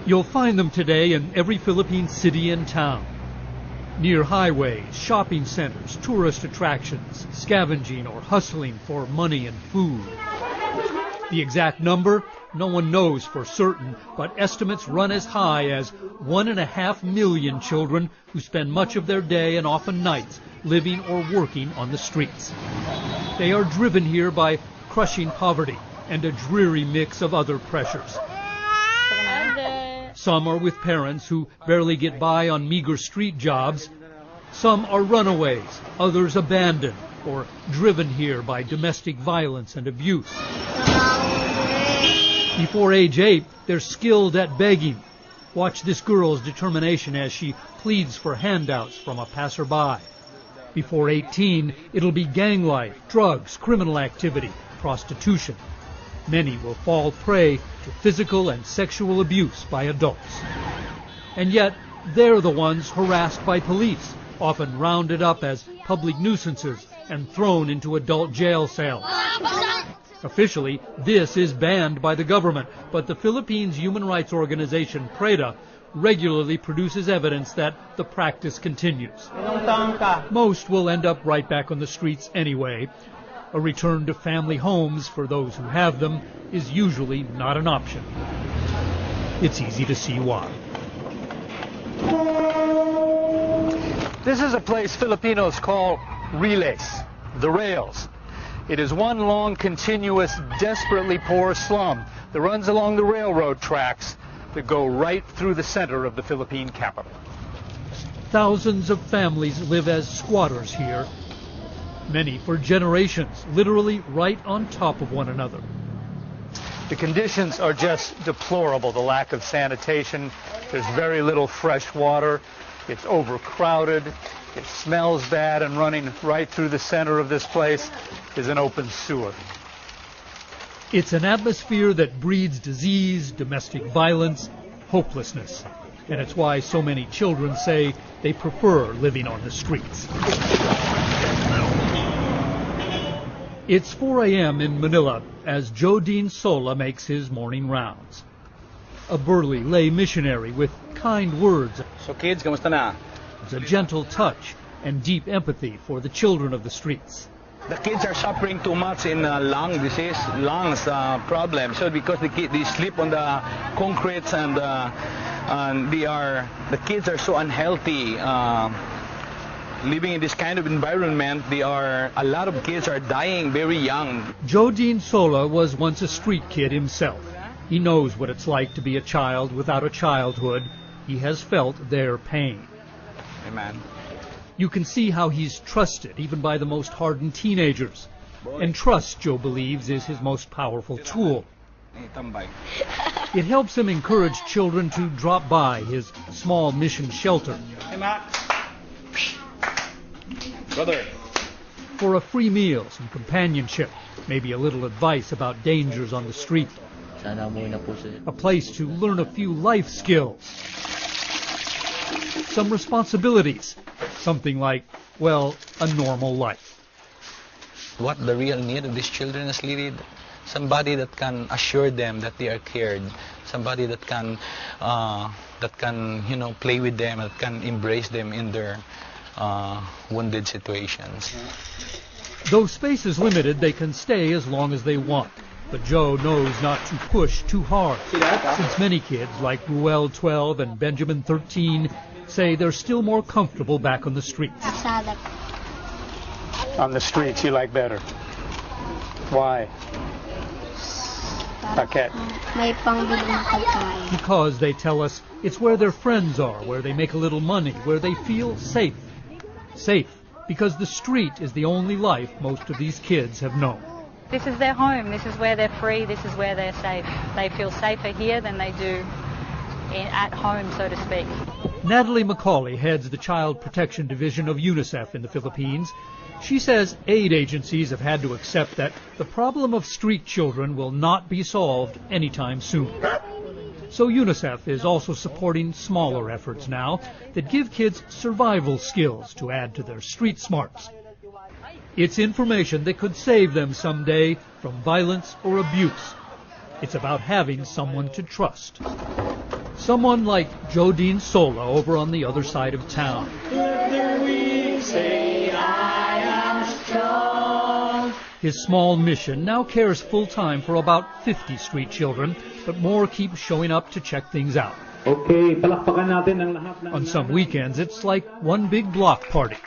You'll find them today in every Philippine city and town. Near highways, shopping centers, tourist attractions, scavenging or hustling for money and food. The exact number, no one knows for certain, but estimates run as high as 1.5 million children who spend much of their day and often nights living or working on the streets. They are driven here by crushing poverty and a dreary mix of other pressures. Some are with parents who barely get by on meager street jobs. Some are runaways, others abandoned or driven here by domestic violence and abuse. Before age 8, they're skilled at begging. Watch this girl's determination as she pleads for handouts from a passerby. Before 18, it'll be gang life, drugs, criminal activity, prostitution. Many will fall prey to physical and sexual abuse by adults. And yet, they're the ones harassed by police, often rounded up as public nuisances and thrown into adult jail cells. Officially, this is banned by the government, but the Philippines human rights organization PREDA regularly produces evidence that the practice continues. Most will end up right back on the streets anyway. A return to family homes for those who have them is usually not an option. It's easy to see why. This is a place Filipinos call relays, the rails. It is one long, continuous, desperately poor slum that runs along the railroad tracks that go right through the center of the Philippine capital. Thousands of families live as squatters here, many for generations, literally right on top of one another. The conditions are just deplorable. The lack of sanitation, there's very little fresh water, it's overcrowded, it smells bad, and running right through the center of this place is an open sewer. It's an atmosphere that breeds disease, domestic violence, hopelessness. And it's why so many children say they prefer living on the streets. It's 4 a.m. in Manila as Jodine Sola makes his morning rounds. A burly lay missionary with kind words, so kids, kamusta na? A gentle touch and deep empathy for the children of the streets. The kids are suffering too much in lung disease, lungs problems. So because they sleep on the concrete and the kids are so unhealthy. Living in this kind of environment, a lot of kids are dying very young. Jodine Sola was once a street kid himself. He knows what it's like to be a child without a childhood. He has felt their pain. Amen. You can see how he's trusted, even by the most hardened teenagers. And trust, Joe believes, is his most powerful tool. It helps him encourage children to drop by his small mission shelter. Hey, Matt. Brother. For a free meal, some companionship, maybe a little advice about dangers on the street. A place to learn a few life skills. Some responsibilities. Something like, well, a normal life. What the real need of these children is really somebody that can assure them that they are cared, somebody that can play with them, that can embrace them in their wounded situations. Though space is limited, they can stay as long as they want. But Joe knows not to push too hard, since many kids like Ruel, 12, and Benjamin, 13, say they're still more comfortable back on the streets. On the streets you like better. Why? Because, they tell us, it's where their friends are, where they make a little money, where they feel safe. Safe, because the street is the only life most of these kids have known. This is their home. This is where they're free. This is where they're safe. They feel safer here than they do at home, so to speak. Natalie McCauley heads the Child Protection Division of UNICEF in the Philippines. She says aid agencies have had to accept that the problem of street children will not be solved anytime soon. So UNICEF is also supporting smaller efforts now that give kids survival skills to add to their street smarts. It's information that could save them someday from violence or abuse. It's about having someone to trust. Someone like Jodine Sola over on the other side of town. His small mission now cares full-time for about 50 street children, but more keep showing up to check things out. Okay, palakpakan natin ang lahat ng... On some weekends, it's like one big block party.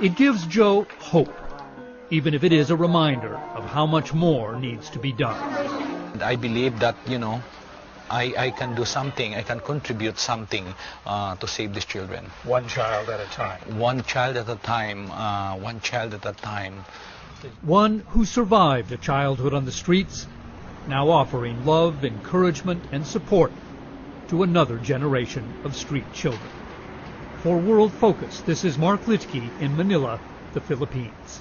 It gives Joe hope, even if it is a reminder of how much more needs to be done. I believe that, I can do something, I can contribute something to save these children. One child at a time. One child at a time, one child at a time. One who survived a childhood on the streets, now offering love, encouragement, and support to another generation of street children. For World Focus, this is Mark Litke in Manila, the Philippines.